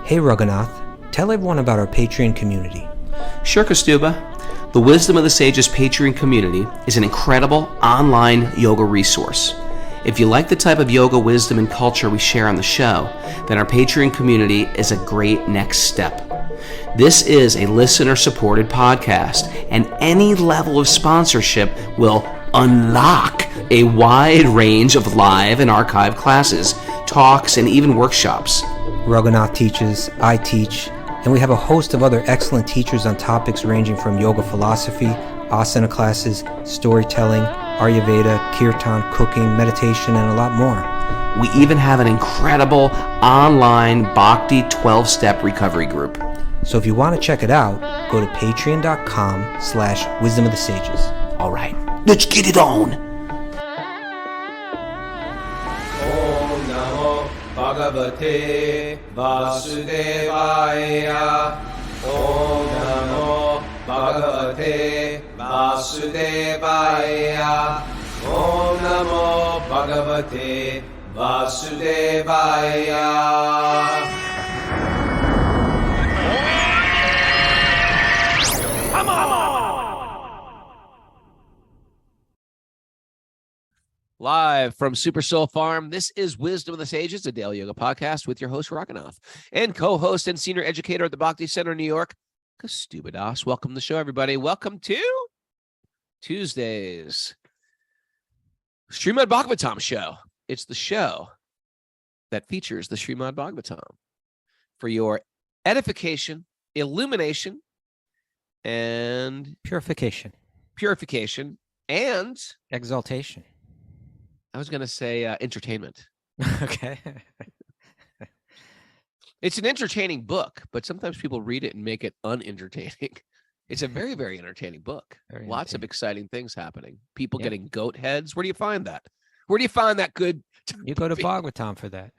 Hey Raghunath, tell everyone about our Patreon community. Sure, Kastuba. The Wisdom of the Sages Patreon community is an incredible online yoga resource. If you like the type of yoga wisdom and culture we share on the show, then our Patreon community is a great next step. This is a listener-supported podcast, and any level of sponsorship will unlock a wide range of live and archived classes, talks, and even workshops. Raghunath teaches, I teach, and we have a host of other excellent teachers on topics ranging from yoga philosophy, asana classes, storytelling, Ayurveda, kirtan, cooking, meditation, and a lot more. We even have an incredible online Bhakti 12-step recovery group. So if you want to check it out, go to patreon.com/wisdom of the sages. All right, let's get it on. Om Namo Bhagavate Vasudevaya. Om Namo Bhagavate Vasudevaya. Om Namo Bhagavate Vasudevaya. Come on! Live from Super Soul Farm, this is Wisdom of the Sages, a daily yoga podcast with your host, Raghunath, and co-host and senior educator at the Bhakti Center, New York, Kastuba Das. Welcome to the show, everybody. Welcome to Tuesday's Srimad Bhagavatam show. It's the show that features the Srimad Bhagavatam for your edification, illumination, and Purification. And Exaltation. I was going to say entertainment. Okay. It's an entertaining book, but sometimes people read it and make it unentertaining. It's a very, very entertaining book. Lots of exciting things happening. People getting goat heads. Where do you find that? Where do you find that good? You go to Bhagavatam for that.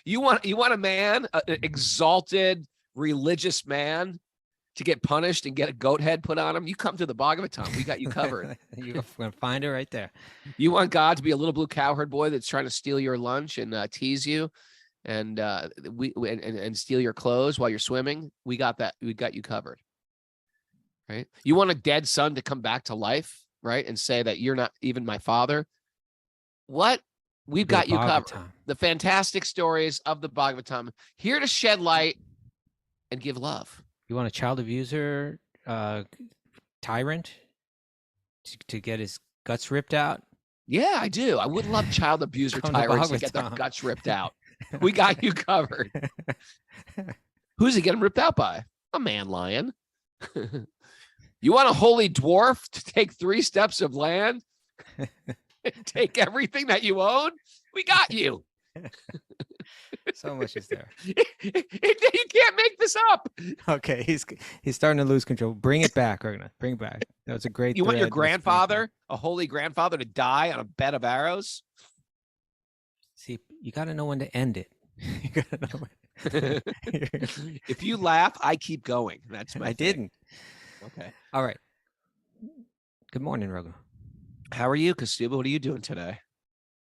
You want a man, an exalted religious man, to get punished and get a goat head put on him? You come to the Bhagavatam. We got you covered. You're going to find it right there. You want God to be a little blue cowherd boy that's trying to steal your lunch and tease you and steal your clothes while you're swimming? We got that. We got you covered. Right? You want a dead son to come back to life, right? And say that you're not even my father. What? We've got you covered. The fantastic stories of the Bhagavatam, here to shed light and give love. You want a child abuser, tyrant to get his guts ripped out? Yeah, I do. I would love child abuser tyrants to get their guts ripped out. We got you covered. Who's he getting ripped out by? A man lion. You want a holy dwarf to take 3 steps of land? Take everything that you own? We got you. So much is there. You can't make this up. Okay, he's starting to lose control. Bring it back, Raghunath. Bring it back. That was a great. You want your grandfather, a holy grandfather, to die on a bed of arrows? See, you got to know when to end it. You got to know when. If you laugh, I keep going. That's my. I didn't. Okay. All right. Good morning, Raghu. How are you, Kastuba? What are you doing today?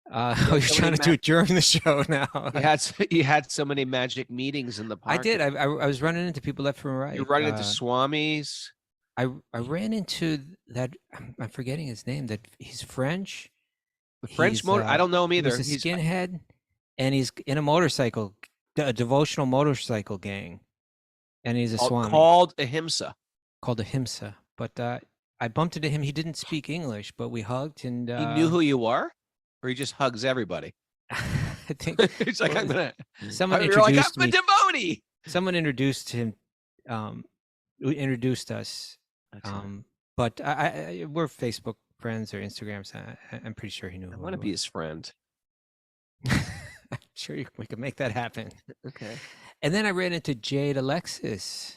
You're trying to do it during the show now. You had so many magic meetings in the park. I did. I was running into people left and right. You're running into Swamis. I ran into that. I'm forgetting his name. That he's French. The French motor. I don't know him either. He's a skinhead, and he's in a devotional motorcycle gang, and he's a Swami called Ahimsa. But I bumped into him. He didn't speak English, but we hugged, and he knew who you were. Or he just hugs everybody. I think it's like someone introduced me. Devotee. Someone introduced him. Introduced us. But we're Facebook friends or Instagrams. I'm pretty sure he knew. I want to be his friend. I'm sure we could make that happen. Okay. And then I ran into Jade Alexis.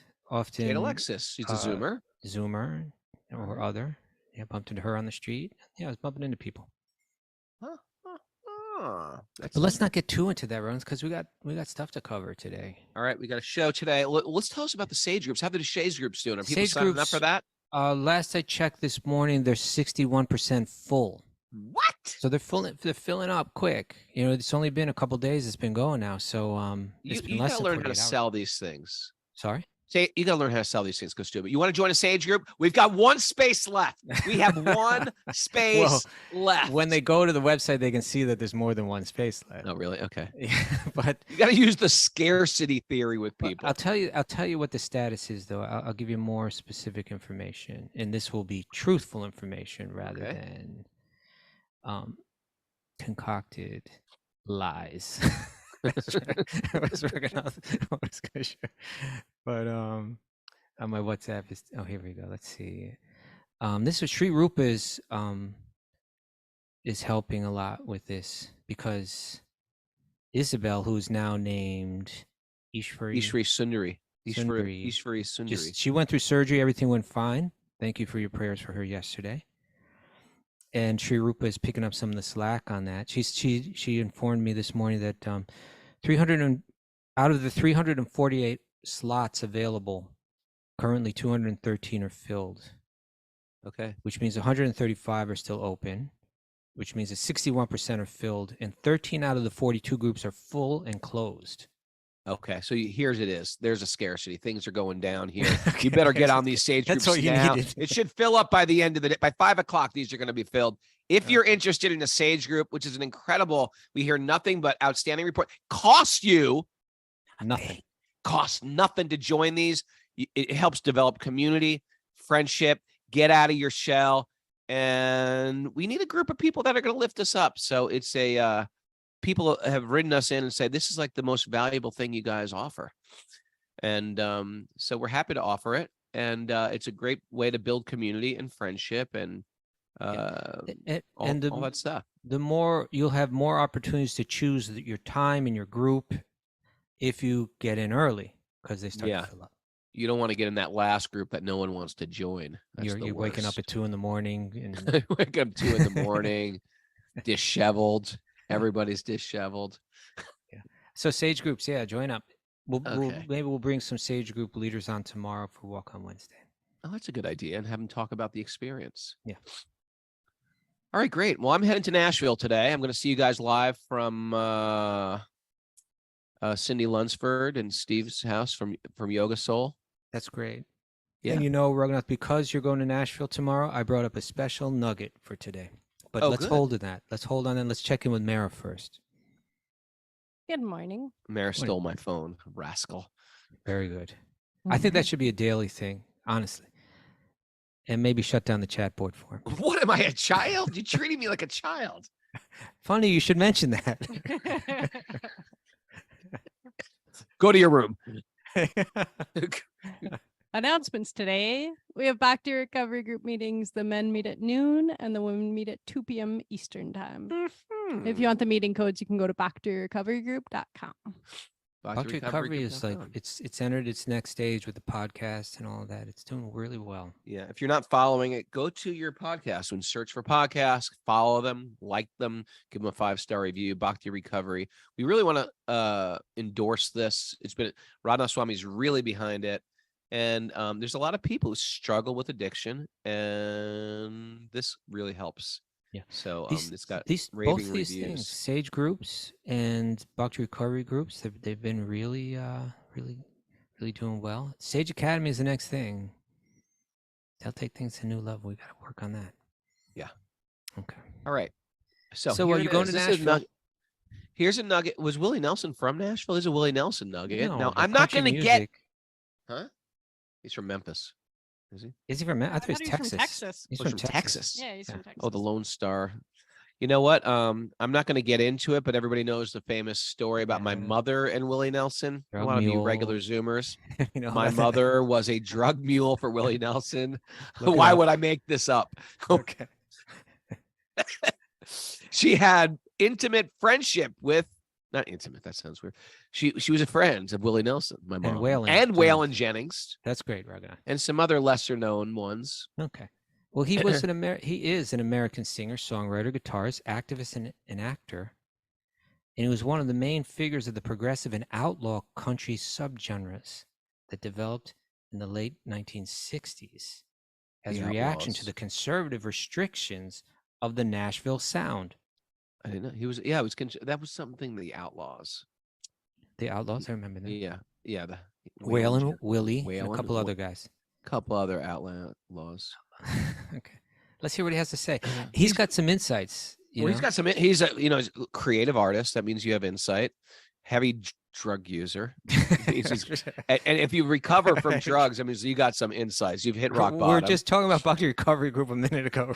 Jade Alexis. She's a Zoomer. Zoomer or other. Yeah, bumped into her on the street. Yeah, I was bumping into people. But let's not get too into that, Rones, because we got stuff to cover today. All right, we got a show today. Let's tell us about the Sage groups. How are the Sage groups doing? Are people signing up for that? Last I checked this morning, they're 61% full. What? So they're filling up quick. You know, it's only been a couple days. It's been going now. So it's been You less gotta than learn how 48 to hours. sell these things. Sorry. Say you gotta learn how to sell these things. Go stupid. You want to join a Sage group? We've got one space left. We have one space left. When they go to the website, they can see that there's more than one space left. Oh, really? Okay. Yeah, but You got to use the scarcity theory with people. I'll tell you what the status is, though. I'll give you more specific information, and this will be truthful information rather than concocted lies. I was gonna share. But on my WhatsApp is here we go. Let's see. This is Sri Rupa's is helping a lot with this because Isabel, who's now named Ishwari Sundari. Ishwari Sundari. she went through surgery. Everything went fine. Thank you for your prayers for her yesterday. And Sri Rupa is picking up some of the slack on that. She informed me this morning that 300 out of the 348 slots available, currently 213 are filled. Okay. Which means 135 are still open, which means that 61% are filled, and 13 out of the 42 groups are full and closed. Okay, so here's it is. There's a scarcity. Things are going down here. You better get on these Sage groups now. It should fill up by the end of the day. By 5 o'clock, these are going to be filled. If you're interested in a Sage group, which is an incredible, we hear nothing but outstanding report, costs you nothing. Costs nothing to join these. It helps develop community, friendship, get out of your shell. And we need a group of people that are going to lift us up. So it's people have written us in and said, this is like the most valuable thing you guys offer. And so we're happy to offer it. And it's a great way to build community and friendship and all that stuff. The more you'll have more opportunities to choose your time and your group if you get in early because they start to fill up. You don't want to get in that last group that no one wants to join. You're waking up at 2 a.m. and waking up 2 a.m, disheveled. Everybody's disheveled. Yeah. So Sage groups, join up. Maybe we'll bring some Sage group leaders on tomorrow for Walk on Wednesday. Oh, that's a good idea, and have them talk about the experience. Yeah. All right, great. Well, I'm heading to Nashville today. I'm going to see you guys live from Cindy Lunsford and Steve's house from Yoga Soul. That's great. Yeah. And Raghunath, because you're going to Nashville tomorrow, I brought up a special nugget for today. But let's hold on that. Let's hold on and let's check in with Mara first. Good morning. Mara stole my phone, rascal. Very good. I think that should be a daily thing, honestly. And maybe shut down the chat board for him. What, am I, a child? You're treating me like a child. Funny, you should mention that. Go to your room. Announcements today. We have Back to Recovery group meetings. The men meet at noon and the women meet at 2 p.m. Eastern time. Mm-hmm. If you want the meeting codes, you can go to backtorecoverygroup.com. Back to Recovery is like it's entered its next stage with the podcast and all of that. It's doing really well. Yeah. If you're not following it, go to your podcast and search for podcasts, follow them, like them, give them a 5-star review. Bhakti Recovery. We really want to endorse this. It's been Radha Swami's really behind it. And there's a lot of people who struggle with addiction, and this really helps. Yeah. So it's got both raving these reviews. things, Sage groups and Bhakti Recovery groups, they've been really doing well. Sage Academy is the next thing. They'll take things to a new level. We got to work on that. Yeah. Okay. All right. So are you going to Nashville? Here's a nugget. Was Willie Nelson from Nashville? There's a Willie Nelson nugget. No, now, I'm not going to get... Huh? He's from Memphis. Is he? Is he from Memphis? I thought he was Texas. From Texas. He's from Texas. Yeah, he's from Texas. Oh, the Lone Star. You know what? I'm not going to get into it, but everybody knows the famous story about my mother and Willie Nelson. A lot of you regular Zoomers. My mother was a drug mule for Willie Nelson. Why would I make this up? Okay. She had intimate friendship with, not intimate, that sounds weird. She was a friend of Willie Nelson, my mom. And Waylon Jennings. That's great, Raghunath. And some other lesser known ones. Okay. Well, he is an American singer, songwriter, guitarist, activist, and an actor. And he was one of the main figures of the progressive and outlaw country subgenres that developed in the late 1960s as a reaction to the conservative restrictions of the Nashville sound. I didn't know he was. Yeah, it was. That was something the Outlaws. The Outlaws, I remember that. Yeah, yeah. The Waylon, Willie, and a Waylon, couple other guys. couple other outlaws. Okay, let's hear what he has to say. He's got some insights. He's got some. He's a he's a creative artist. That means you have insight. Heavy drug user. And if you recover from drugs, that means you got some insights. You've hit rock bottom. We're just talking about Back to Recovery Group a minute ago.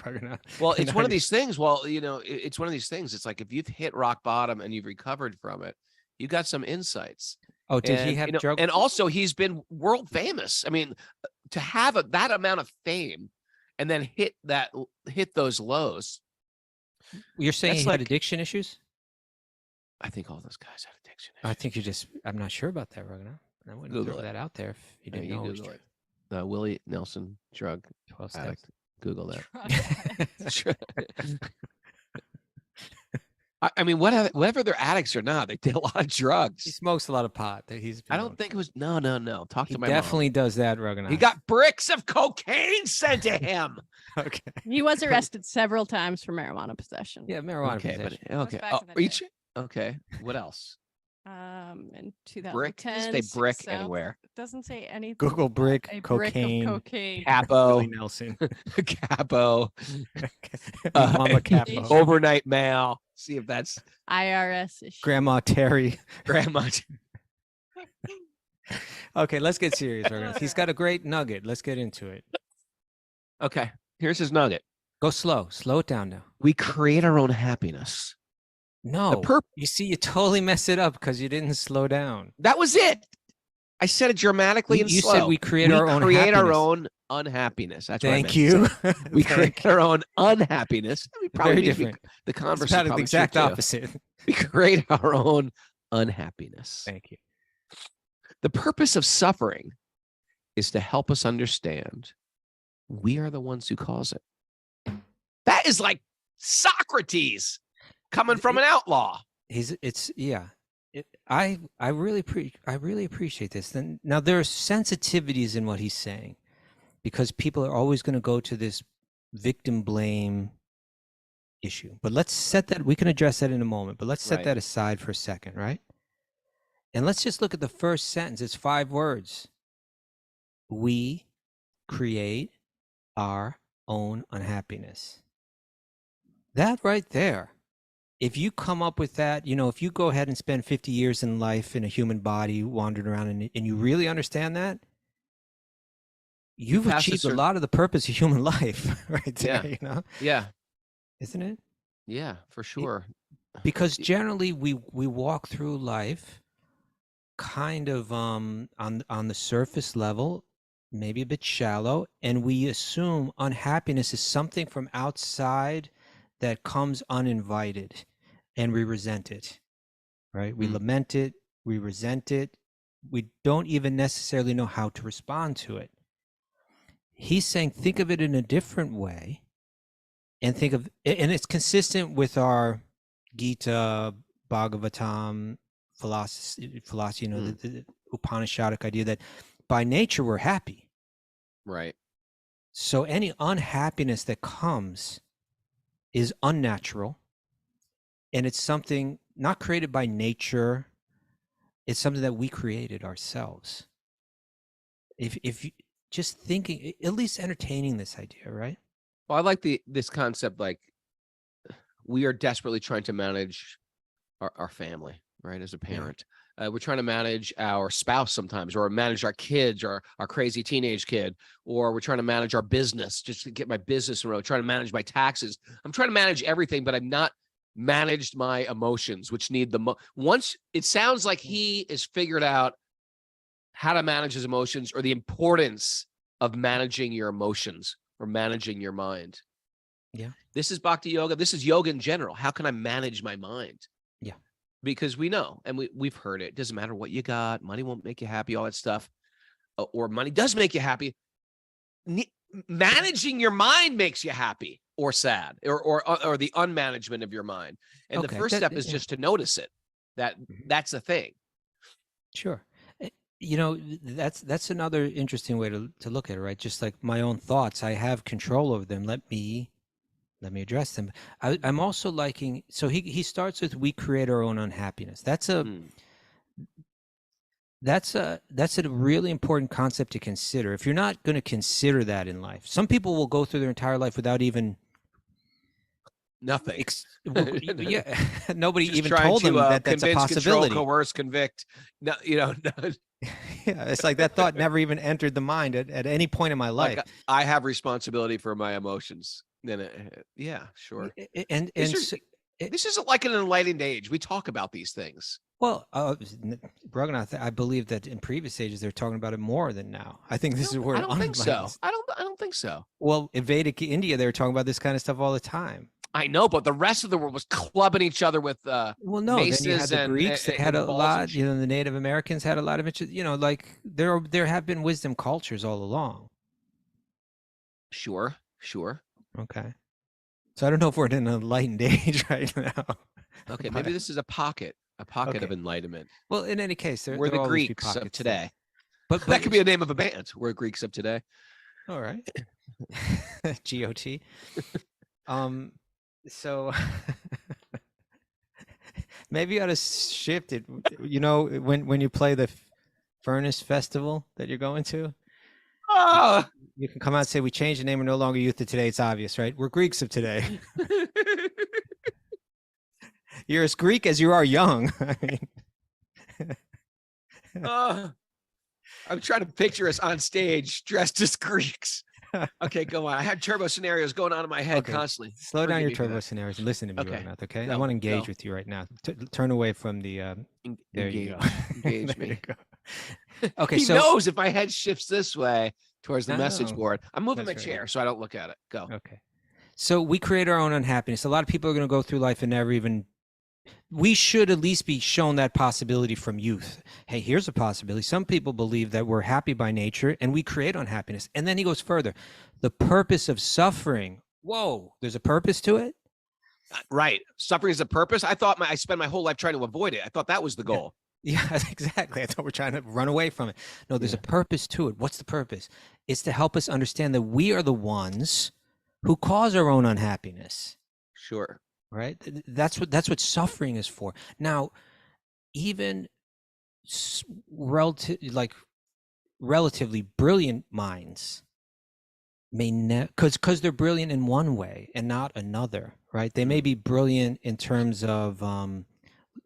Well, it's one of these things. Well, it's one of these things. It's like if you've hit rock bottom and you've recovered from it, you got some insights. Oh, did he have drug? And also, he's been world famous. I mean, to have that amount of fame and then hit those lows. You're saying he had addiction issues? I think all those guys had addiction issues. I think I'm not sure about that, Ragnar. I wouldn't Google throw that out there if you didn't know. Google it. Willie Nelson, drug 12 addict. steps. Google that. I mean, whatever they're addicts or not, they did a lot of drugs. He smokes a lot of pot. I don't think it was. No. Talk to my definitely mom. does that, Ragnar. He got bricks of cocaine sent to him. Okay. He was arrested several times for marijuana possession. Yeah, marijuana possession. Okay. back in the day. Okay. What else? In Brick? 2010. They brick South- anywhere. It doesn't say anything. Google brick, A cocaine, brick of cocaine. Capo. Willie Nelson. Capo. Mama Capo. Overnight mail. See if that's IRS issue. Grandma Terry. grandma. Okay, let's get serious, Ragnar. He's got a great nugget. Let's get into it. Okay. Here's his nugget. Go slow. Slow it down now. We create our own happiness. No. You see, you totally messed it up because you didn't slow down. That was it. I said it dramatically and You slow. said we create our own create our happiness. own unhappiness. That's Thank what I meant. you. We create our own unhappiness. We probably Very need to be- different. The converse It's is about the probably exact true, too. opposite. We create our own unhappiness. Thank you. The purpose of suffering is to help us understand we are the ones who cause it. That is like Socrates coming from an outlaw. I really appreciate this. Then now there are sensitivities in what he's saying, because people are always going to go to this victim blame issue. But let's set that. We can address that in a moment. But let's set Right. that aside for a second, right? And let's just look at the first sentence. It's 5 words. We create our own unhappiness. That right there. If you come up with that, if you go ahead and spend 50 years in life in a human body wandering around and you really understand that, you've achieved a lot of the purpose of human life right there, Yeah. Isn't it? Yeah, for sure. Because generally we walk through life kind of on the surface level, maybe a bit shallow, and we assume unhappiness is something from outside that comes uninvited, and we resent it, right? We lament it, we resent it, we don't even necessarily know how to respond to it. He's saying think of it in a different way, and and it's consistent with our Gita, Bhagavatam philosophy, the Upanishadic idea that by nature we're happy. Right. So any unhappiness that comes is unnatural, and it's something not created by nature. It's something that we created ourselves. If you just thinking, at least entertaining this idea, right? Well, I like this concept, like we are desperately trying to manage our family, right? As a parent, we're trying to manage our spouse sometimes, or manage our kids, or our crazy teenage kid, or we're trying to manage our business, just to get my business in a row, trying to manage my taxes. I'm trying to manage everything, but I'm not managed my emotions, which need once it sounds like he has figured out how to manage his emotions, or the importance of managing your emotions or managing your mind. Yeah. This is Bhakti yoga. This is yoga in general. How can I manage my mind? Yeah. Because we know, and we've heard it. It doesn't matter what you got. Money won't make you happy, all that stuff. Or money does make you happy. Managing your mind makes you happy or sad, or the unmanagement of your mind. And the first step is just to notice it. That's the thing. Sure. That's another interesting way to look at it, right? Just like my own thoughts, I have control over them. Let me let me address them. I'm also liking, so he starts with, we create our own unhappiness. That's a really important concept to consider. If you're not going to consider that in life, some people will go through their entire life without even nothing. Yeah, nobody Just even trying told them that that's a convince, possibility. control, coerce, convict. No, no. Yeah, it's like that thought never even entered the mind at any point in my life. Like, I have responsibility for my emotions. Then, yeah, sure. And this isn't like an enlightened age. We talk about these things. Well, Raghunath, I believe that in previous ages they're talking about it more than now. I think this is where I don't think so. I don't think so. Well, in Vedic India, they were talking about this kind of stuff all the time. I know, but the rest of the world was clubbing each other with well, no, then you had the Greeks. They had a lot. The Native Americans had a lot of interest. Like there have been wisdom cultures all along. Sure. Okay. So I don't know if we're in an enlightened age right now. Okay, maybe this is a pocket of enlightenment. Well, in any case, we're the Greeks of today. But that could be a name of a band. We're Greeks of today. All right. GOT. So maybe you ought to shift it. When you play the Furnace Festival that you're going to, you can come out and say, we changed the name. We're no longer Youth of Today. It's obvious, right? We're Greeks of today. You're as Greek as you are young. I mean, I'm trying to picture us on stage dressed as Greeks. Okay, go on. I had turbo scenarios going on in my head constantly. Slow down your turbo scenarios and listen to me, Raghunath, okay? I want to engage with you right now. Turn away from the there you go. Engage me. Okay, he knows if my head shifts this way towards the message board. I'm moving my chair so I don't look at it. Go. Okay. So we create our own unhappiness. A lot of people are going to go through life and never even, we should at least be shown that possibility from youth. Hey, here's a possibility. Some people believe that we're happy by nature and we create unhappiness. And then he goes further. The purpose of suffering. Whoa, there's a purpose to it? Right. Suffering is a purpose. I thought I spent my whole life trying to avoid it. I thought that was the goal. Yeah, exactly. I thought we're trying to run away from it. No, there's a purpose to it. What's the purpose? It's to help us understand that we are the ones who cause our own unhappiness. Sure. Right? That's what suffering is for. Now, even relatively brilliant minds may because they're brilliant in one way and not another, right? They may be brilliant in terms of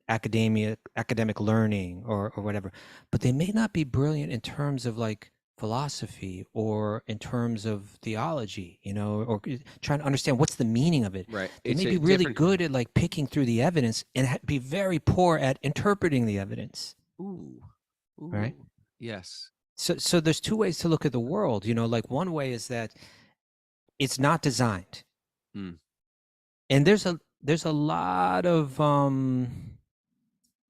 academic learning or whatever, but they may not be brilliant in terms of like philosophy or in terms of theology, or trying to understand what's the meaning of it. Right. They may be really good at like picking through the evidence and be very poor at interpreting the evidence. Ooh. Right. Yes. So there's two ways to look at the world. Like one way is that it's not designed, and there's a lot of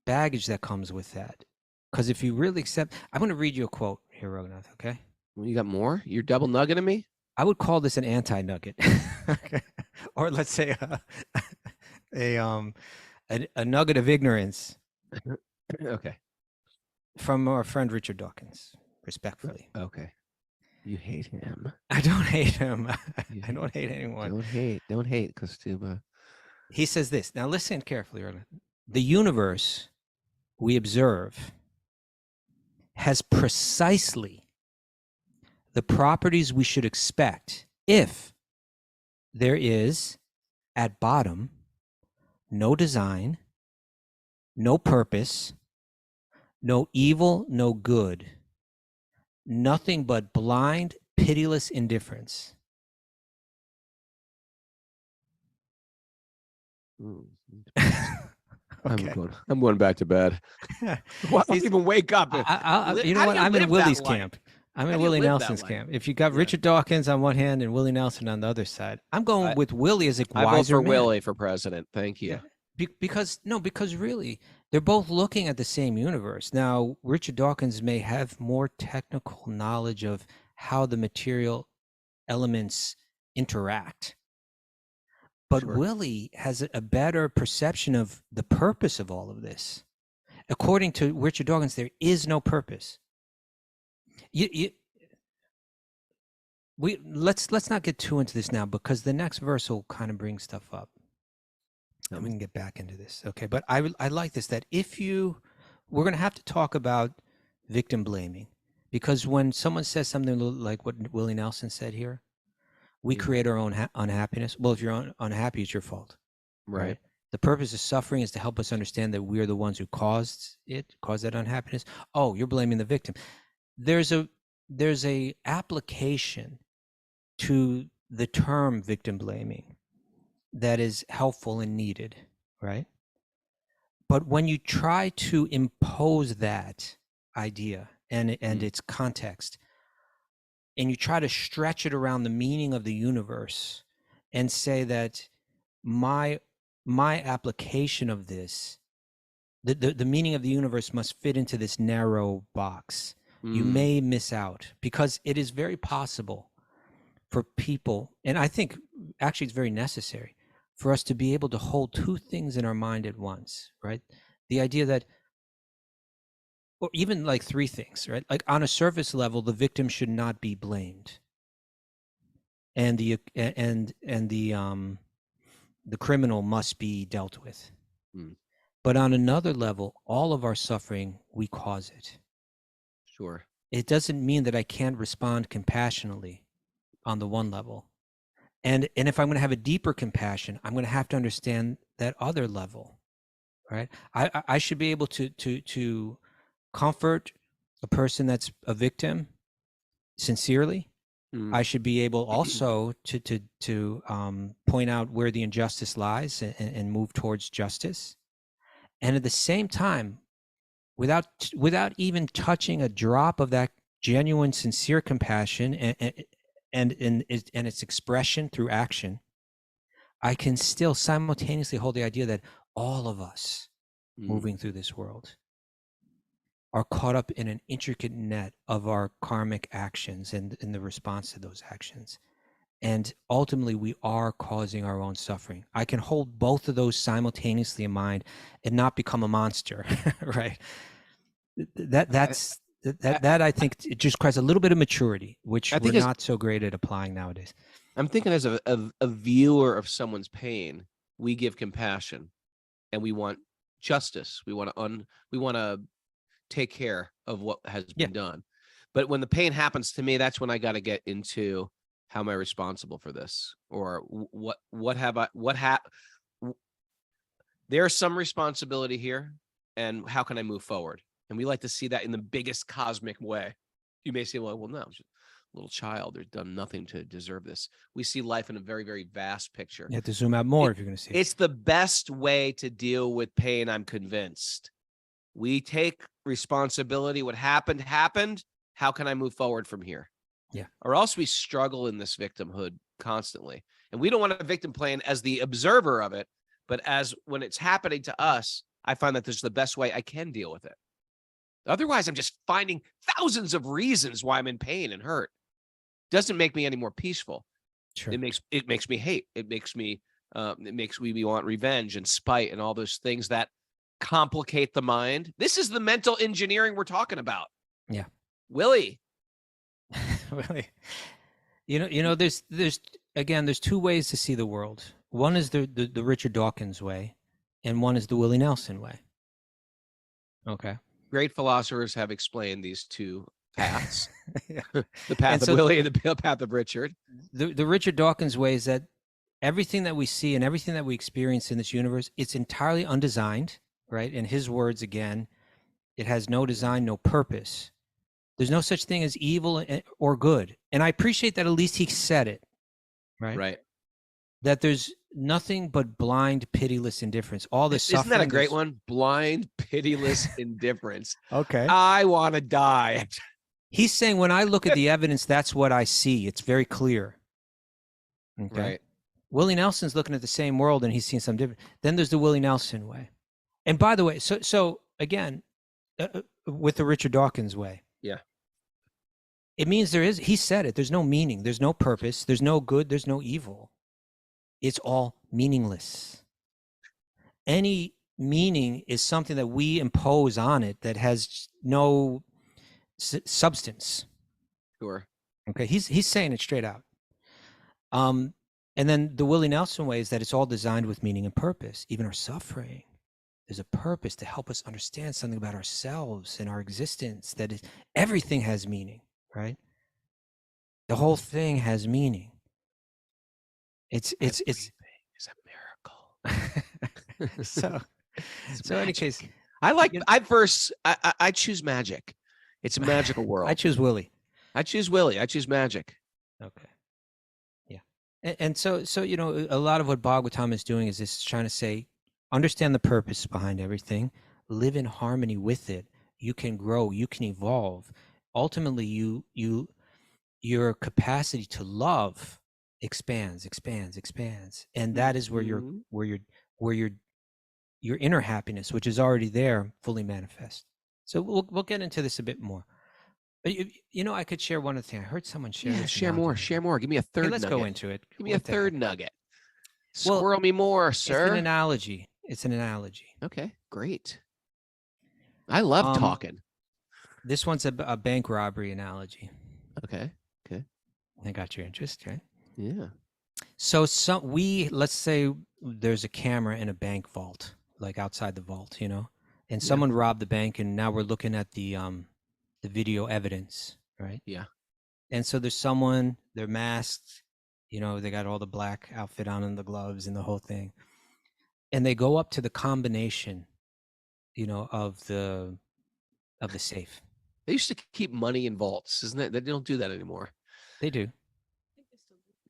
baggage that comes with that. Because if you really accept, I'm going to read you a quote here, Raghunath, okay? Well, you got more? You're double nuggeting me? I would call this an anti-nugget. Okay. Or let's say a nugget of ignorance. Okay. From our friend Richard Dawkins, respectfully. Okay. You hate him. I don't hate him. I don't hate anyone. Don't hate, Kostuba. He says this. Now listen carefully, Raghunath. The universe we observe has precisely the properties we should expect if there is, at bottom, no design, no purpose, no evil, no good, nothing but blind, pitiless indifference. Okay. I'm going back to bed. Well, I don't even wake up. You know what? I'm in Willie's camp. I'm in Willie Nelson's camp. If you got Richard Dawkins on one hand and Willie Nelson on the other side, I'm going with Willie as a wiser man. I vote for Willie for president. Thank you. Yeah. Because really, they're both looking at the same universe. Now, Richard Dawkins may have more technical knowledge of how the material elements interact. But Willie has a better perception of the purpose of all of this. According to Richard Dawkins, there is no purpose. let's not get too into this now, because the next verse will kind of bring stuff up. And we can get back into this. Okay. But I like this, that we're going to have to talk about victim blaming, because when someone says something like what Willie Nelson said here, we create our own unhappiness. Well, if you're unhappy, it's your fault. Right. The purpose of suffering is to help us understand that we're the ones who caused that unhappiness. Oh, you're blaming the victim. There's a application to the term victim blaming that is helpful and needed, right? But when you try to impose that idea and its context, and you try to stretch it around the meaning of the universe and say that my application of this, the meaning of the universe must fit into this narrow box, you may miss out, because it is very possible for people, and I think actually it's very necessary for us to be able to hold two things in our mind at once, right? The idea that, or even like three things, right? Like on a surface level, the victim should not be blamed, and the criminal must be dealt with. But on another level, all of our suffering, we cause it. Sure. It doesn't mean that I can't respond compassionately on the one level. And if I'm going to have a deeper compassion, I'm going to have to understand that other level, right? I should be able to comfort a person that's a victim sincerely. I should be able also to point out where the injustice lies and move towards justice. And at the same time, without even touching a drop of that genuine, sincere compassion and its expression through action, I can still simultaneously hold the idea that all of us moving through this world are caught up in an intricate net of our karmic actions and in the response to those actions. And ultimately, we are causing our own suffering. I can hold both of those simultaneously in mind and not become a monster, right? That I think it just requires a little bit of maturity, which we're not so great at applying nowadays. I'm thinking as a viewer of someone's pain, we give compassion, and we want justice. We want to take care of what has been done. But when the pain happens to me, that's when I got to get into, how am I responsible for this? Or there's some responsibility here, and how can I move forward? And we like to see that in the biggest cosmic way. You may say, well, no, just a little child, they've done nothing to deserve this. We see life in a very, very vast picture. You have to zoom out more if you're going to see it. It's the best way to deal with pain, I'm convinced. We take responsibility. What happened. How can I move forward from here? Yeah. Or else we struggle in this victimhood constantly. And we don't want a victim playing as the observer of it, but as when it's happening to us, I find that this is the best way I can deal with it. Otherwise, I'm just finding thousands of reasons why I'm in pain and hurt. Doesn't make me any more peaceful. Sure. It makes me hate. It makes me want revenge and spite and all those things that complicate the mind. This is the mental engineering we're talking about. Yeah. Willie. Really. You know, there's two ways to see the world. One is the Richard Dawkins way, and one is the Willie Nelson way. Okay. Great philosophers have explained these two paths. Yeah. The path of Willie and the path of Richard. The Richard Dawkins way is that everything that we see and everything that we experience in this universe, it's entirely undesigned, right? In his words again, it has no design, no purpose. There's no such thing as evil or good. And I appreciate that at least he said it, right? Right. That there's nothing but blind, pitiless indifference. All this suffering. Isn't that a great one? Blind, pitiless indifference. Okay. I want to die. He's saying when I look at the evidence, that's what I see. It's very clear. Okay. Right. Willie Nelson's looking at the same world and he's seeing something different. Then there's the Willie Nelson way. And by the way, so again, with the Richard Dawkins way. Yeah. It means he said it, there's no meaning, there's no purpose, there's no good, there's no evil. It's all meaningless. Any meaning is something that we impose on it that has no substance. Sure. Okay, he's saying it straight out. And then the Willie Nelson way is that it's all designed with meaning and purpose. Even our suffering, there's a purpose to help us understand something about ourselves and our existence. That is, everything has meaning, right? The whole thing has meaning. It's Everything is a miracle. so It's so in any magic. case, I choose magic. It's a magical world. I choose Willie. I choose Willie. I choose magic. Okay. Yeah. And so you know, a lot of what Bhagavatam is doing is this, trying to say, understand the purpose behind everything, live in harmony with it. You can grow, you can evolve. Ultimately, your capacity to love expands, and that is where Mhm. your inner happiness, which is already there, fully manifests. So we'll get into this a bit more. But you know, I could share one other thing. I heard someone share. Yeah, this share analogy. more. Share more. Give me a third Okay, let's nugget. go into it. Give me a What the third heck? nugget. Well, Squirrel me more, It's an sir. analogy. It's an analogy. Okay, great. I love talking. This one's a bank robbery analogy. Okay. I got your interest, right? Yeah. So let's say there's a camera in a bank vault, like outside the vault, you know, and Yeah. someone robbed the bank, and now we're looking at the video evidence, right? Yeah. And so there's someone, they're masked, you know, they got all the black outfit on and the gloves and the whole thing, and they go up to the combination, you know, of the safe. They used to keep money in vaults, isn't it? They don't do that anymore. They do.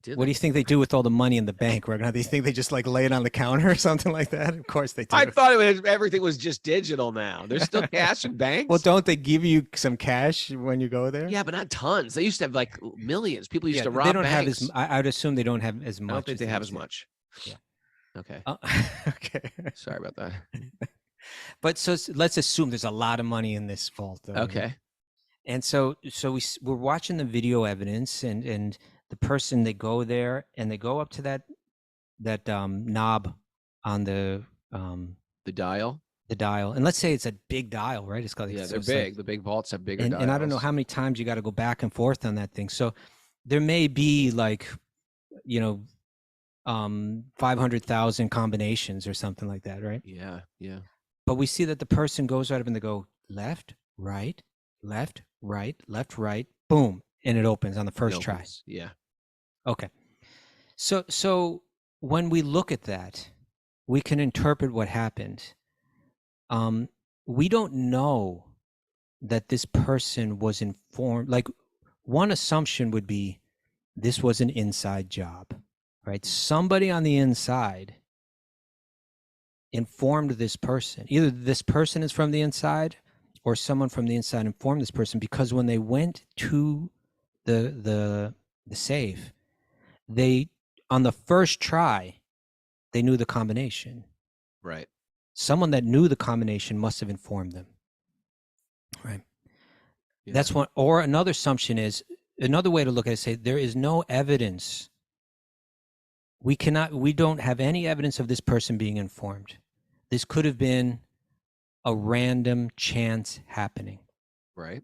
Did What do they? you think they do with all the money in the bank right now? Do you think they just like lay it on the counter or something like that? Of course they do. I thought everything was just digital now. There's still cash in banks. Well, don't they give you some cash when you go there? Yeah, but not tons. They used to have like millions. People used Yeah, to they rob don't banks. have I would assume they don't have as I much. don't think they have as used to. much. Yeah. Okay. Okay. Sorry about that. But so let's assume there's a lot of money in this vault. Though, Okay. And so we're watching the video evidence, and the person, they go there and they go up to that knob on the dial. dial, and let's say it's a big dial, right? It's got, Yeah, so they're it's like- big. The big vaults have bigger and dials. I don't know how many times you got to go back and forth on that thing. So there may be like, you know, 500,000 combinations or something like that, right? Yeah. But we see that the person goes right up and they go left, right, left, right, boom, and it opens on the first try. Yeah. Okay. So when we look at that, we can interpret what happened. We don't know that this person was informed. Like, one assumption would be this was an inside job, right? Somebody on the inside informed this person. Either this person is from the inside, or someone from the inside informed this person, because when they went to the safe, they, on the first try, they knew the combination. Right. Someone that knew the combination must have informed them, right? Yeah. That's one. Or another assumption is, another way to look at it is say there is no evidence. We don't have any evidence of this person being informed. This could have been a random chance happening. Right.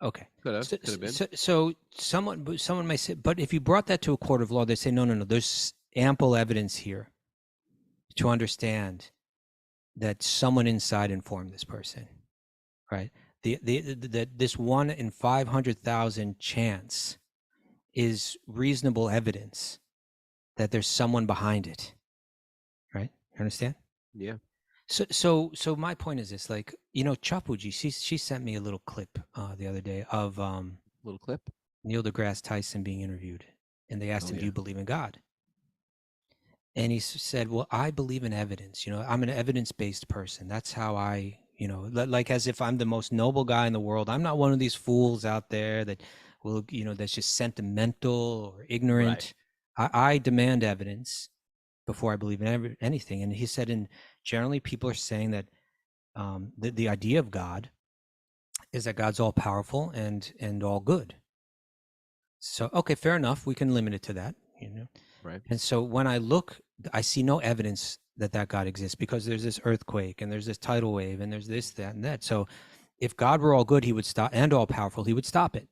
Okay. Could have been. So someone may say, but if you brought that to a court of law, they say, no, there's ample evidence here to understand that someone inside informed this person, right? This 1 in 500,000 chance is reasonable evidence that there's someone behind it, right? You understand? Yeah. So my point is this, like, you know, Chapuji, she sent me a little clip the other day of Little clip. Neil deGrasse Tyson being interviewed, and they asked him, yeah. do you believe in God? And he said, well, I believe in evidence. You know, I'm an evidence-based person. That's how I, you know, like as if I'm the most noble guy in the world. I'm not one of these fools out there that will, you know, that's just sentimental or ignorant. I demand evidence before I believe in anything. And he said, and generally people are saying that the idea of God is that God's all powerful and all good. So, okay, fair enough. We can limit it to that, you know? Right. And so when I look, I see no evidence that God exists, because there's this earthquake and there's this tidal wave and there's this, that, and that. So if God were all good, he would stop, and all powerful, he would stop it.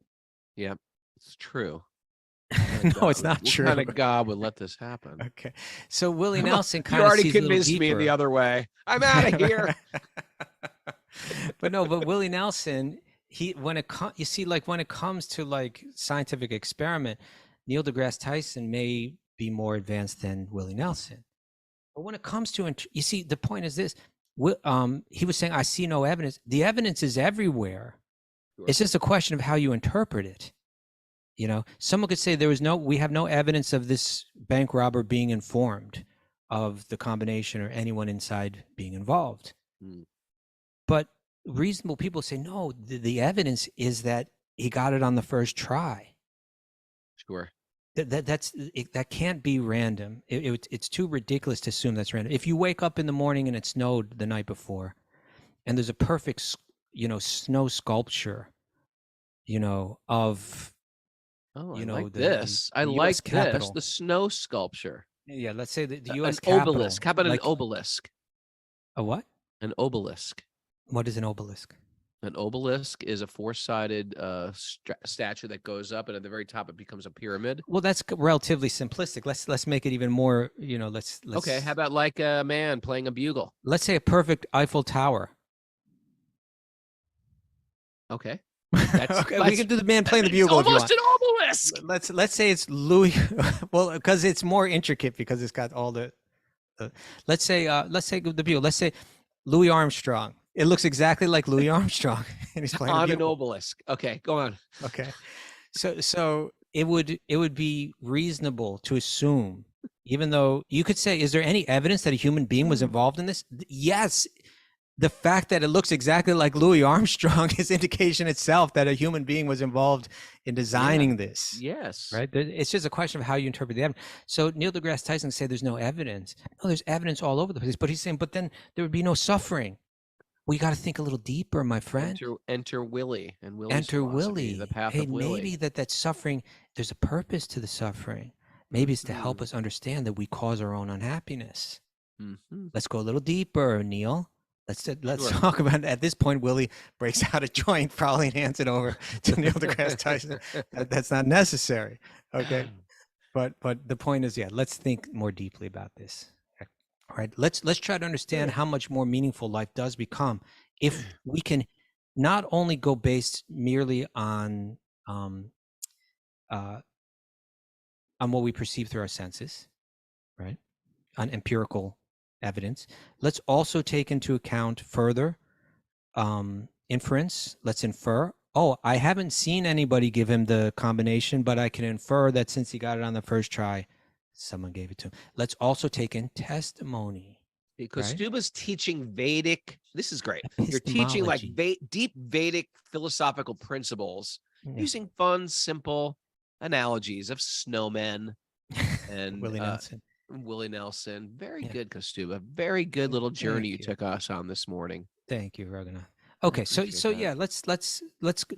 Yep, it's true. No, it's not What true. kind of God would let this happen? Okay. So Willie Nelson You kind of already sees a little convinced me in the deeper. other way. I'm out of here. But Willie Nelson, when it comes to like scientific experiment, Neil deGrasse Tyson may be more advanced than Willie Nelson. But when it comes to, you see, the point is this: he was saying, "I see no evidence." The evidence is everywhere. Sure. It's just a question of how you interpret it. You know, someone could say we have no evidence of this bank robber being informed of the combination or anyone inside being involved. Mm. But reasonable people say, no, the evidence is that he got it on the first try. Sure. That can't be random. It's too ridiculous to assume that's random. If you wake up in the morning and it snowed the night before, and there's a perfect, snow sculpture, of, Oh, you I know, like the- this. the I US like this. Capitol. The snow sculpture. yeah, let's say the An U.S. Capitol. obelisk. How about like- an obelisk? A what? An obelisk. What is an obelisk? An obelisk is a four-sided statue that goes up, and at the very top it becomes a pyramid. Well, that's relatively simplistic. Let's make it even more. Let's Okay, how about like a man playing a bugle? let's say a perfect Eiffel Tower. Okay. Okay, we can do the man playing the It's bugle if you almost want. an obelisk. Let's say it's Louis. Well, because it's more intricate because it's got all the. Let's say the bugle. Let's say Louis Armstrong. It looks exactly like Louis Armstrong, and he's playing the On an bugle. obelisk. Okay, go on. Okay, so it would be reasonable to assume, even though you could say, is there any evidence that a human being was involved in this? Yes. The fact that it looks exactly like Louis Armstrong is indication itself that a human being was involved in designing this. Yes. Right? It's just a question of how you interpret the evidence. So Neil deGrasse Tyson said there's no evidence. No, there's evidence all over the place. But he's saying, but then there would be no suffering. Well, you got to think a little deeper, my friend. Enter Willie and Willie's Enter philosophy, Willie. the path Hey, of Willie. maybe that suffering, there's a purpose to the suffering. Maybe it's to help us understand that we cause our own unhappiness. Mhm. Let's go a little deeper, Neil. Let's Sure. talk about it. At this point, Willie breaks out a joint, probably, and hands it over to Neil deGrasse Tyson. That's not necessary. Okay. But the point is, let's think more deeply about this. All right. Let's try to understand how much more meaningful life does become if we can not only go based merely on what we perceive through our senses, right? On empirical evidence. Let's also take into account further inference. Let's infer, I haven't seen anybody give him the combination, but I can infer that since he got it on the first try, someone gave it to him. Let's also take in testimony. Because Right? Stuba's teaching Vedic. This is great. You're teaching like Epistemology. deep Vedic philosophical principles Yeah. using fun, simple analogies of snowmen and Willie Nelson. Willie Nelson. Very Yeah. good, Kostuba. Very good little journey you you. took us on this morning. Thank you, Raghunath. Okay, so appreciate that. yeah, let's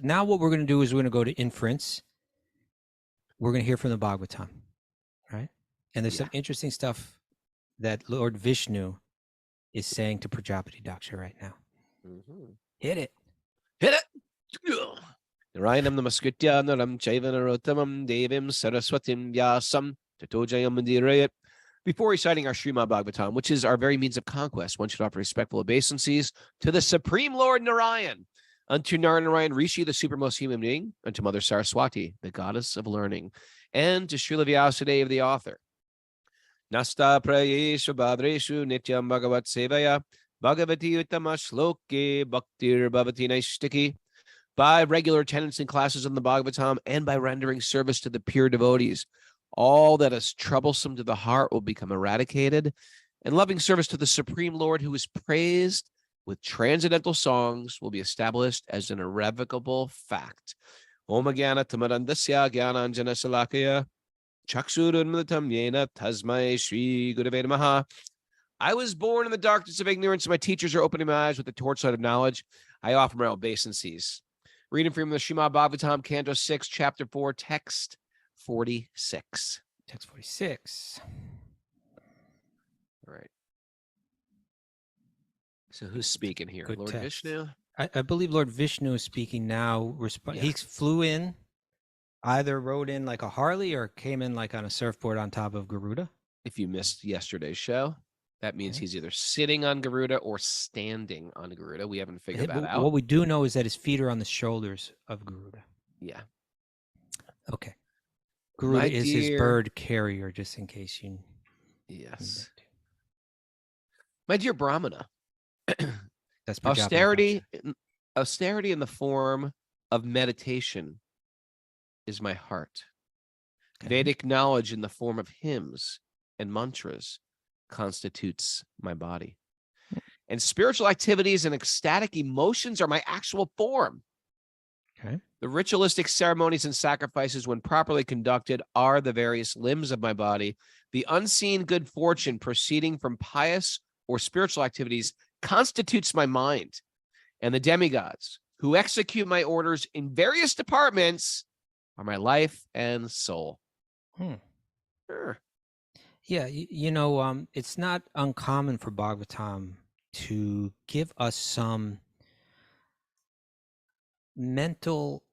now what we're going to do is we're going to go to inference. We're going to hear from the Bhagavatam, right? And there's some interesting stuff that Lord Vishnu is saying to Prajapati Daksha right now. Hit it. Hit it! Narayanam namaskritya naram chaiva narottamam devim saraswatim vyasam tato jayam mandirayat. Before reciting our Srimad Bhagavatam, which is our very means of conquest, one should offer respectful obeisances to the Supreme Lord Narayan, unto Narayan Rishi, the supermost human being, unto Mother Saraswati, the goddess of learning, and to Srila Vyasadeva, the author. Nasta prayeshu badreshu nityam bhagavat sevaya bhagavati uttama shloke bhaktir bhavati naishtiki. By regular attendance in classes on the Bhagavatam and by rendering service to the pure devotees, all that is troublesome to the heart will become eradicated, and loving service to the Supreme Lord, who is praised with transcendental songs, will be established as an irrevocable fact. Om Jnana Tamarandasya Jnananjana Salakaya Chakshurunmritam Yena Tasmai Shri Gurave Namaha. I was born in the darkness of ignorance, and my teachers are opening my eyes with the torchlight of knowledge. I offer my obeisances. Reading from the Srimad Bhagavatam, Canto 6, Chapter 4, Text 46. Text 46. All right. So who's speaking here? Good Lord text. Vishnu? I believe Lord Vishnu is speaking now. Yeah. He flew in either rode in like a Harley or came in like on a surfboard on top of Garuda. If you missed yesterday's show, that means he's either sitting on Garuda or standing on Garuda. We haven't figured that out. What we do know is that his feet are on the shoulders of Garuda. Yeah. Okay. Garuda My is his dear- bird carrier, just in case you. Yes. My dear Brahmana, That's Prajapati austerity in the form of meditation is my heart. Okay. Vedic knowledge in the form of hymns and mantras constitutes my body. And spiritual activities and ecstatic emotions are my actual form. Okay. The ritualistic ceremonies and sacrifices, when properly conducted, are the various limbs of my body. The unseen good fortune proceeding from pious or spiritual activities constitutes my mind. And the demigods who execute my orders in various departments are my life and soul. Sure. Yeah, it's not uncommon for Bhagavatam to give us some mental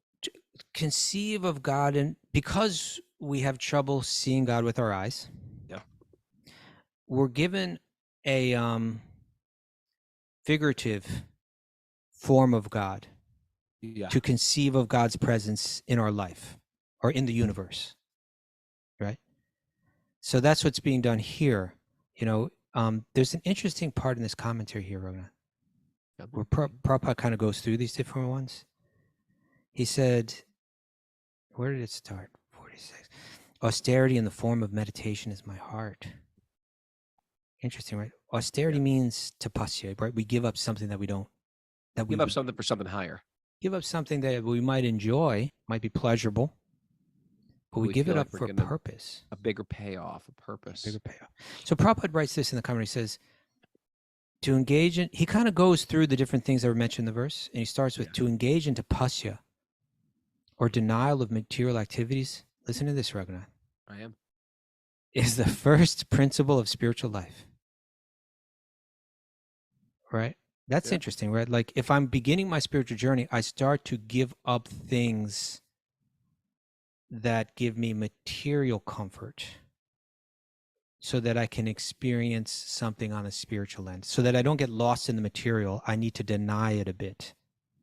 conceive of God, and because we have trouble seeing God with our eyes, we're given a figurative form of God to conceive of God's presence in our life or in the universe, right? So that's what's being done here. There's an interesting part in this commentary here, Rona, where Prabhupada kind of goes through these different ones. He said, where did it start? 46. Austerity in the form of meditation is my heart. Interesting, right? Austerity means tapasya, right? We give up something that we don't. That we give up something for something higher. Give up something that we might enjoy, might be pleasurable, but we give it up for a purpose. A bigger payoff, a purpose. Bigger payoff. So Prabhupada writes this in the commentary. He says, to engage in, he kind of goes through the different things that were mentioned in the verse, and he starts with to engage in tapasya, or denial of material activities. Listen to this, Raghunath. I am. Is the first principle of spiritual life. Right? That's interesting, right? Like if I'm beginning my spiritual journey, I start to give up things that give me material comfort so that I can experience something on a spiritual end. So that I don't get lost in the material, I need to deny it a bit.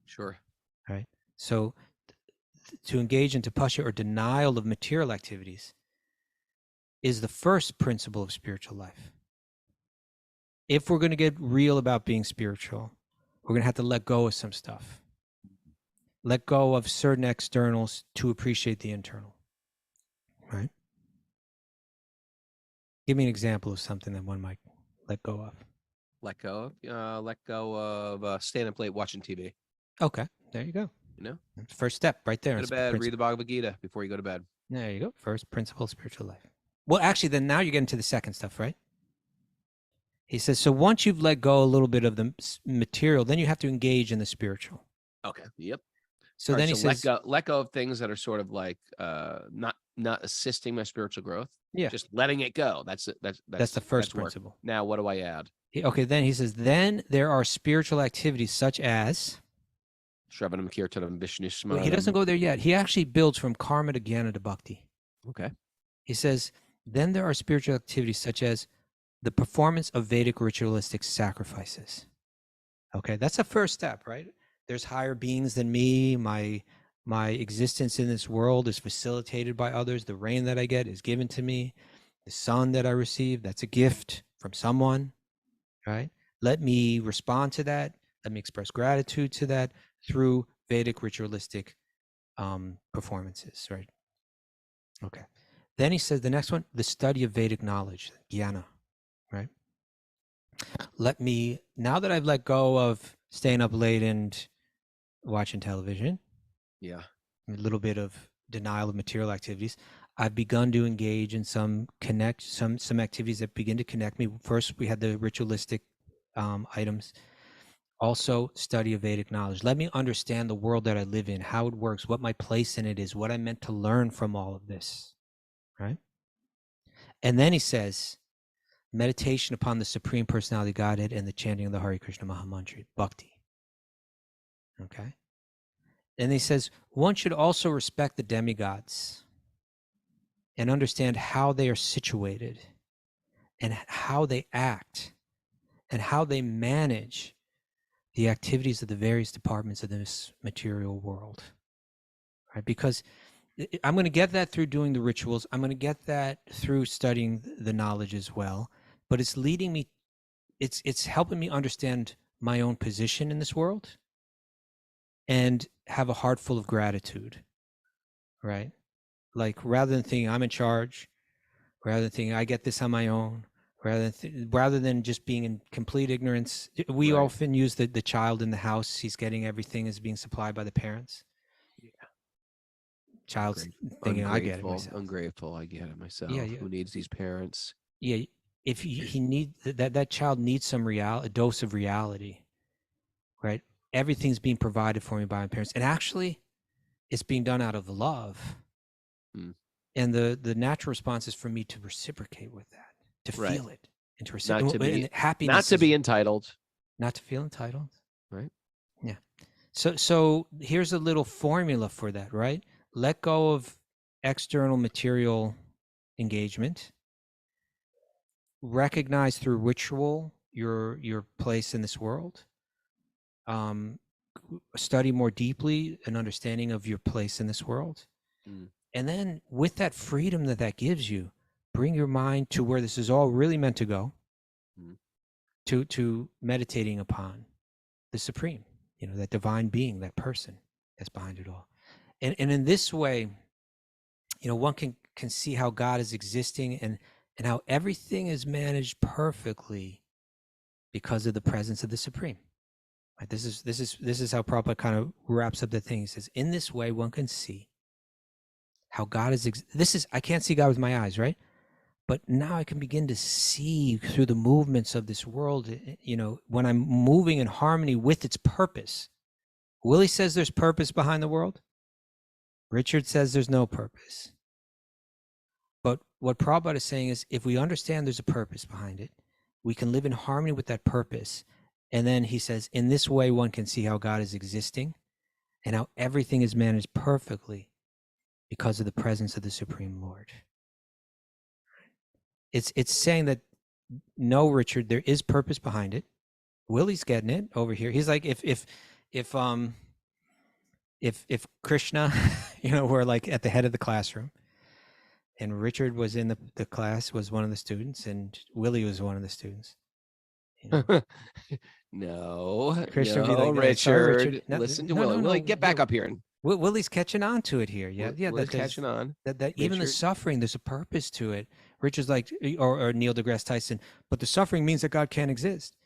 Sure. Right? So to engage in tapasya or denial of material activities is the first principle of spiritual life. If we're going to get real about being spiritual, we're going to have to let go of some stuff. Let go of certain externals to appreciate the internal. Right? Give me an example of something that one might let go of. Let go of staying up late watching TV. Okay, there you go. That's the first step right there. Go to bed, read the Bhagavad Gita before you go to bed. There you go. First principle of spiritual life. Well, actually, then now you're getting to the second stuff, right? He says, so once you've let go a little bit of the material, then you have to engage in the spiritual. Okay. Yep. So then he says, let go of things that are sort of like not assisting my spiritual growth. Yeah. Just letting it go. That's the first principle. Now, what do I add? Okay. Then he says, then there are spiritual activities such as Shravanam, Kirtanam, Vishnu Smaranam. Well, he doesn't go there yet. He actually builds from karma to jnana to bhakti. Okay. He says, then there are spiritual activities such as the performance of Vedic ritualistic sacrifices. Okay, that's a first step, right? There's higher beings than me. My existence in this world is facilitated by others. The rain that I get is given to me. The sun that I receive, that's a gift from someone, right? Let me respond to that. Let me express gratitude to that through Vedic ritualistic performances, right? Okay. Then he says the next one, the study of Vedic knowledge, jnana, right? Let me, now that I've let go of staying up late and watching television, a little bit of denial of material activities, I've begun to engage in some activities that begin to connect me. First, we had the ritualistic items. Also, study of Vedic knowledge. Let me understand the world that I live in, how it works, what my place in it is, what I'm meant to learn from all of this, right? And then he says, meditation upon the Supreme Personality Godhead and the chanting of the Hare Krishna Mahamantra, bhakti. Okay? And he says, one should also respect the demigods and understand how they are situated and how they act and how they manage the activities of the various departments of this material world. Right? Because I'm going to get that through doing the rituals. I'm going to get that through studying the knowledge as well. But it's leading me, it's helping me understand my own position in this world and have a heart full of gratitude, right? Like rather than thinking I'm in charge, rather than thinking I get this on my own, rather than just being in complete ignorance. We Right. often use the child in the house. He's getting everything is being supplied by the parents. Yeah. Child's thinking I get it myself. Ungrateful. I get it myself. Yeah. Who needs these parents? Yeah. If he need that child needs some a dose of reality, right? Everything's being provided for me by my parents. And actually it's being done out of love. And the natural response is for me to reciprocate with that, to feel it, and to reciprocate. Happiness, not to be entitled, not to feel entitled. Right. Yeah. So here's a little formula for that, right? Let go of external material engagement. Recognize through ritual your place in this world. Study more deeply an understanding of your place in this world. And then with that freedom that gives you, bring your mind to where this is all really meant to go, to meditating upon the Supreme, that divine being, that person that's behind it all. And in this way, one can see how God is existing and how everything is managed perfectly because of the presence of the Supreme. Right? This is how Prabhupada kind of wraps up the thing. He says, in this way, one can see how God is. I can't see God with my eyes, right? But now I can begin to see through the movements of this world, when I'm moving in harmony with its purpose. Willie says there's purpose behind the world. Richard says there's no purpose. But what Prabhupada is saying is, if we understand there's a purpose behind it, we can live in harmony with that purpose. And then he says, in this way, one can see how God is existing and how everything is managed perfectly because of the presence of the Supreme Lord. It's saying that, no, Richard, there is purpose behind it. Willie's getting it over here. He's like, if Krishna, were like at the head of the classroom, and Richard was in the class, was one of the students, and Willie was one of the students. No, Krishna no, be like, Richard, sorry, Richard. listen to Willie. Willie, get back up here. And Willie's catching on to it here. Yeah, Willie's catching on. That even the suffering, there's a purpose to it. Richard's like, or Neil deGrasse Tyson, but the suffering means that God can't exist.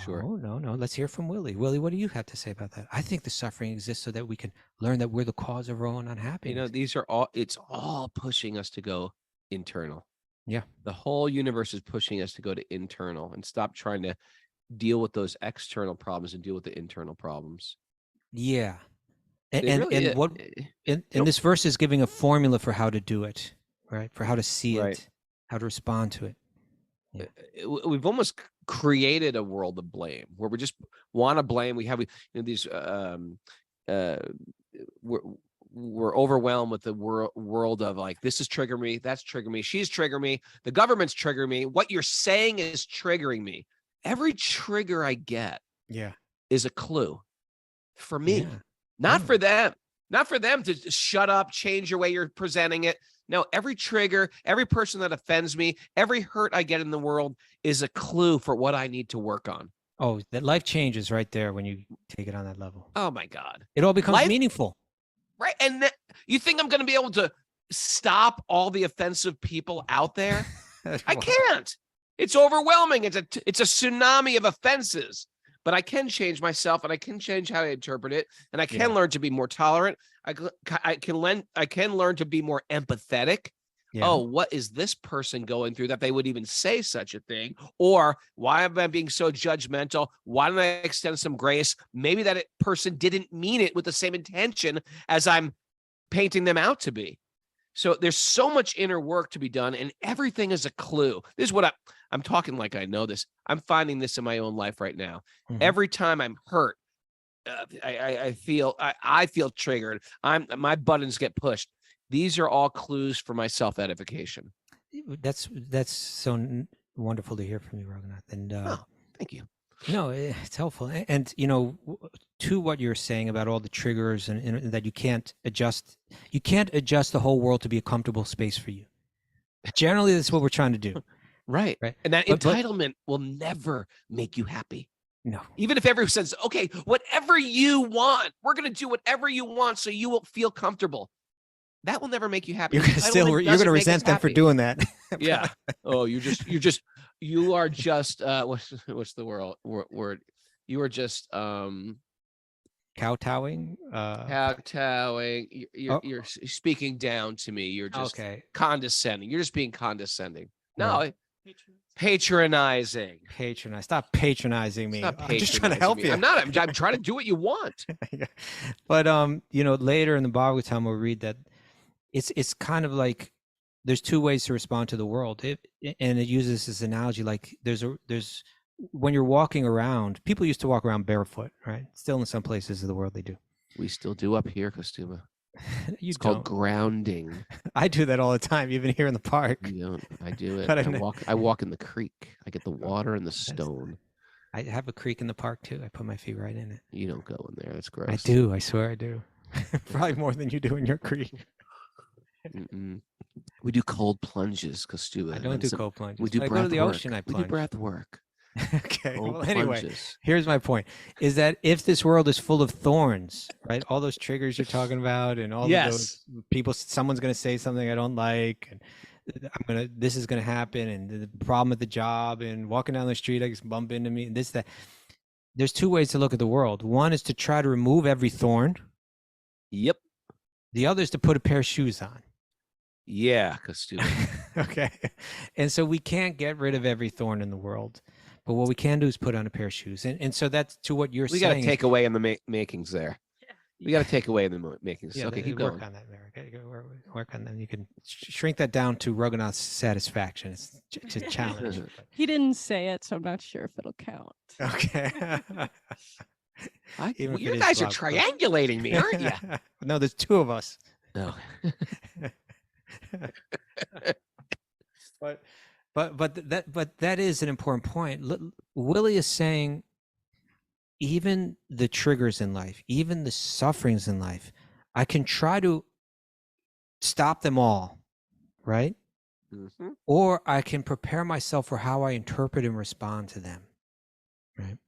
Sure. No. Let's hear from Willie. Willie, what do you have to say about that? I think the suffering exists so that we can learn that we're the cause of our own unhappiness. It's all pushing us to go internal. Yeah. The whole universe is pushing us to go to internal and stop trying to deal with those external problems and deal with the internal problems. Yeah. And this verse is giving a formula for how to do it, right? For how to see Right. it, how to respond to it. We've almost created a world of blame where we just want to blame. We have these we're overwhelmed with the world of like, this is triggering me, that's triggering me, she's triggering me, the government's triggering me, what you're saying is triggering me. Every trigger I get is a clue for me, not for them to shut up, change your way you're presenting it. No, every trigger, every person that offends me, every hurt I get in the world is a clue for what I need to work on. Oh, that life changes right there when you take it on that level. Oh my God. It all becomes meaningful. Right. And you think I'm going to be able to stop all the offensive people out there? I can't. It's overwhelming. It's a tsunami of offenses. But I can change myself, and I can change how I interpret it, and I can learn to be more tolerant. I can learn to be more empathetic. Yeah. Oh, what is this person going through that they would even say such a thing? Or why am I being so judgmental? Why don't I extend some grace? Maybe that person didn't mean it with the same intention as I'm painting them out to be. So there's so much inner work to be done, and everything is a clue. This is what I'm talking like I know this. I'm finding this in my own life right now. Mm-hmm. Every time I'm hurt, I feel triggered. My buttons get pushed. These are all clues for my self-edification. That's wonderful to hear from you, Raghunath. And Thank you. no, it's helpful. And to what you're saying about all the triggers and that you can't adjust the whole world to be a comfortable space for you. Generally, that's what we're trying to do. Right. And that entitlement will never make you happy. No. Even if everyone says, okay, whatever you want, we're going to do wwhatever you want so you will feel comfortable. That will never make you happy. You're going to resent them for doing that. Yeah. Oh, you are just what's the word? You are just kowtowing. Kowtowing. You're speaking down to me. You're just condescending. You're just being condescending. No. Right. Patronizing. Stop patronizing me. I'm just trying to help you. I'm not. I'm trying to do what you want. But later in the Bhagavatam we'll read that it's kind of like there's two ways to respond to the world. And it uses this analogy like there's when you're walking around, people used to walk around barefoot, right? Still in some places of the world they do. We still do up here, Kostuma. It's called grounding. I do that all the time, even here in the park. You don't. I do it. But I walk in the creek. I get the water and the stone. I have a creek in the park too. I put my feet right in it. You don't go in there. That's gross. I do. I swear I do. Probably more than you do in your creek. We do cold plunges, Kostuma. I don't do cold plunges. We do I breath go to the work. ocean. I We plunge. do breath work. Okay. Cold Well, anyway, plunges. here's my point: is that if this world is full of thorns, right? All those triggers you're talking about, and all of those people, someone's going to say something I don't like, and this is going to happen, and the problem at the job, and walking down the street, I just bump into me, and this, that. There's two ways to look at the world. One is to try to remove every thorn. Yep. The other is to put a pair of shoes on. Yeah, Kostuma. Okay. And so we can't get rid of every thorn in the world. But what we can do is put on a pair of shoes. And so that's to what you're saying. We got to take away in the makings there. We got to take away in the makings. Yeah, okay, keep going. Work on that, Mary. Okay, work on that. You can shrink that down to Raghunath's satisfaction. It's a challenge. He didn't say it, so I'm not sure if it'll count. Okay. You guys are triangulating me, aren't you? No, there's two of us. No. But that is an important point. Willie is saying even the triggers in life, even the sufferings in life, I can try to stop them all, right? Mm-hmm. Or I can prepare myself for how I interpret and respond to them, right?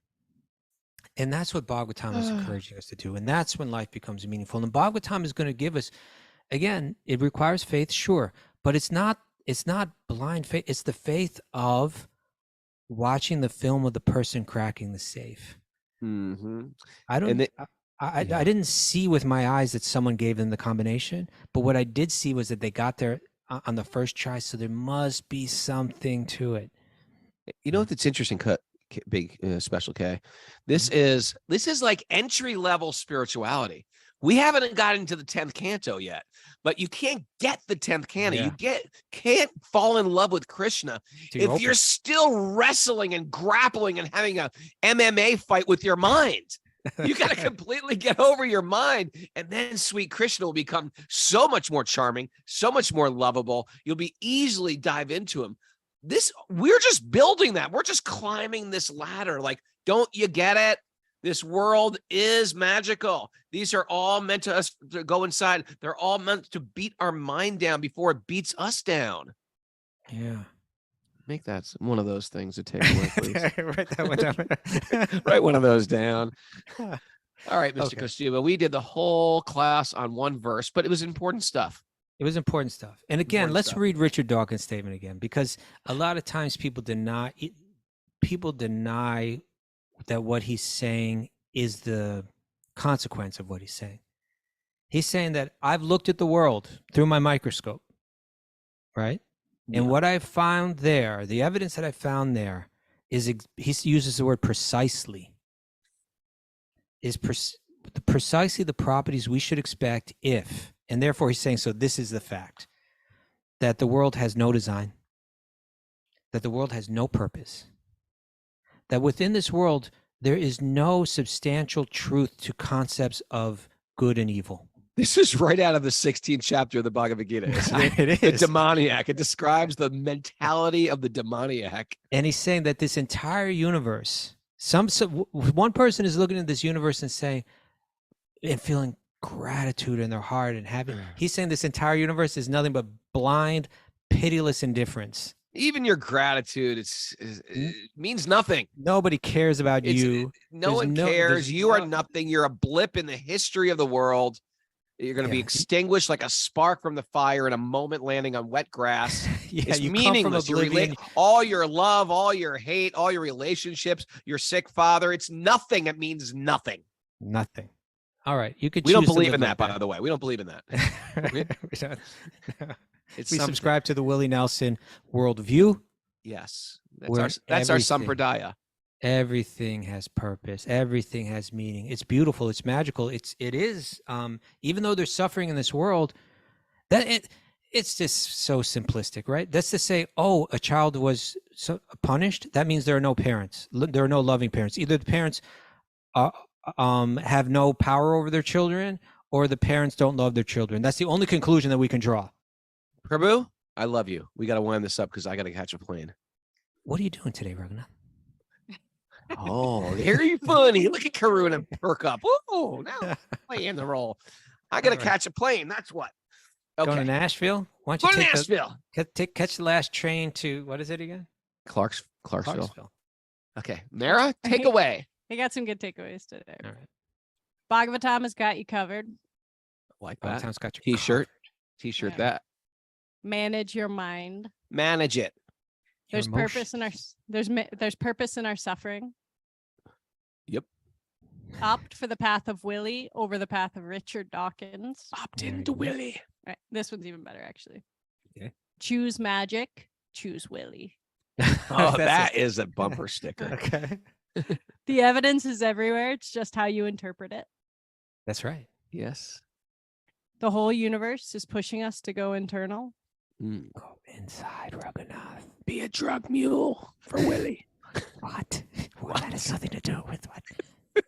And that's what Bhagavatam is encouraging us to do. And that's when life becomes meaningful. And Bhagavatam is going to give us, again, it requires faith, sure, but it's not blind faith. It's the faith of watching the film of the person cracking the safe. Mm-hmm. I didn't see with my eyes that someone gave them the combination, but what I did see was that they got there on the first try. So there must be something to it. You know what's interesting, big special K? This is like entry level spirituality. We haven't gotten to the 10th canto yet, but you can't get the 10th canto. Yeah. You can't fall in love with Krishna if you're still wrestling and grappling and having a MMA fight with your mind. You got to completely get over your mind, and then sweet Krishna will become so much more charming, so much more lovable. You'll be easily dive into him. We're just building that. We're just climbing this ladder. Like, don't you get it? This world is magical. These are all meant to go inside. They're all meant to beat our mind down before it beats us down. Yeah. Make that one of those things to take away, please. Write that one down. Write one of those down. All right, Mr. Okay. Kostuma, we did the whole class on one verse, but it was important stuff. It was important stuff. And again, let's read Richard Dawkins' statement again, because a lot of times people deny that what he's saying is the consequence of what he's saying. He's saying that I've looked at the world through my microscope, right? Yeah. And what I found there, the evidence that I found there is, he uses the word precisely, is precisely the properties we should expect if, and therefore he's saying, so this is the fact, that the world has no design, that the world has no purpose, that within this world, there is no substantial truth to concepts of good and evil. This is right out of the 16th chapter of the Bhagavad Gita, isn't it? It The is. demoniac. It describes the mentality of the demoniac. And he's saying that this entire universe, one person is looking at this universe and saying, and feeling gratitude in their heart and having, he's saying this entire universe is nothing but blind, pitiless indifference. Even your gratitude it means nothing. Nobody cares about you. No one cares. You are nothing. You're a blip in the history of the world. You're going to be extinguished like a spark from the fire in a moment landing on wet grass. It's you meaningless. Come from oblivion. All your love, all your hate, all your relationships, your sick father. It's nothing. It means nothing. Nothing. All right. You could. We don't choose to believe live in that, like by the way. We don't believe in that. we don't. It's We subscribe to the Willie Nelson worldview. Yes. where That's our everything- sampradaya. Everything has purpose. Everything has meaning. It's beautiful. It's magical. It is. Even though there's suffering in this world, it's just so simplistic, right? That's to say, oh, a child was punished. That means there are no parents. There are no loving parents. Either the parents have no power over their children, or the parents don't love their children. That's the only conclusion that we can draw. Prabhu, I love you. We got to wind this up because I got to catch a plane. What are you doing today, Raghunath? Oh, very funny. Look at Karuna perk up. Oh, now playing the role. I got to All right. catch a plane. That's what. Okay. Going to Nashville? Why don't Go you to take Nashville. catch the last train to, what is it again? Clarksville. Okay. Mara, take away. I got some good takeaways today. All right. Bhagavatam has got you covered. Like Oh, that. Town's got your T-shirt. covered. T-shirt Yeah. that. Manage your mind. Manage it. Your There's purpose in our emotions. there's purpose in our suffering. Yep. Opt for the path of Willie over the path of Richard Dawkins. Opt There you into go. Willie. Right. This one's even better, actually. Okay. Choose magic. Choose Willie. Oh, That's that is a bumper sticker. okay. The evidence is everywhere. It's just how you interpret it. That's right. Yes. The whole universe is pushing us to go internal. Mm. Go inside, Raghunath. Be a drug mule for Willie. What? Well, that has nothing to do with what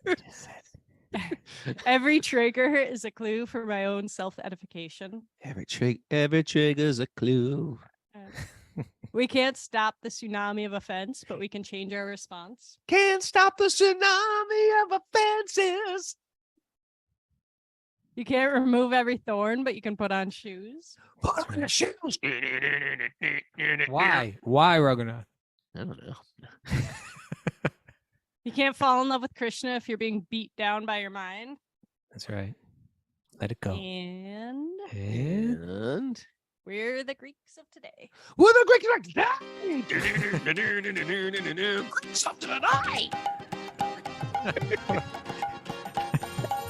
you just said. Every trigger is a clue for my own self-edification. Every trigger's a clue. We can't stop the tsunami of offense, but we can change our response. Can't stop the tsunami of offenses. You can't remove every thorn, but you can put on shoes. Put on the shoes. Why? Why, Raghunath? I don't know. You can't fall in love with Krishna if you're being beat down by your mind. That's right. Let it go. And And And we're the Greeks of today. with a Greek Greeks of today.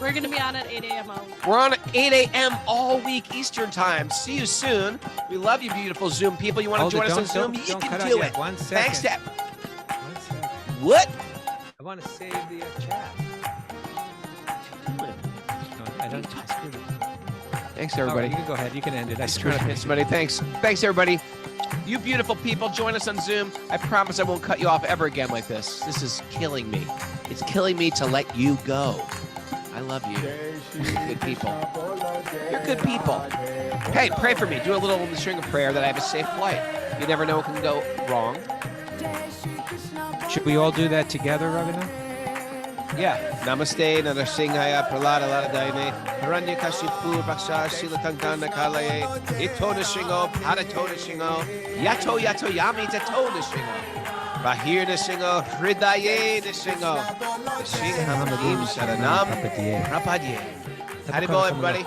We're going to be on at 8 a.m. all week. We're on at 8 a.m. all week Eastern time. See you soon. We love you, beautiful Zoom people. You want to hold join it. us on Don't- Zoom? You don't can cut out do yet. it. 1 second. Thanks, Step. 1 second. What? I want to save the chat. I don't. I screwed it. Thanks, All right, everybody. you can go ahead. You can end it. I Trying screwed to it. hit somebody. Thanks. Thanks, everybody. You beautiful people, join us on Zoom. I promise I won't cut you off ever again like this. This is killing me. It's killing me to let you go. I love you. You're good people. You're good people. Hey, pray for me. Do a little string of prayer that I have a safe flight. You never know what can go wrong. Should we all do that together, Raghunath? Yeah. Namaste, Narasimhaya, Pralada Ladadaine, Haranya Kashipu, Baksha, Shilatankana Kalaye, Itona Shingo, Paratona Shingo, Yato Yato Yami Tatona Shingo, Bahir the Shingo, Hridaye the Shingo, the Shingham Saranam, Rapadye. Howdy, everybody.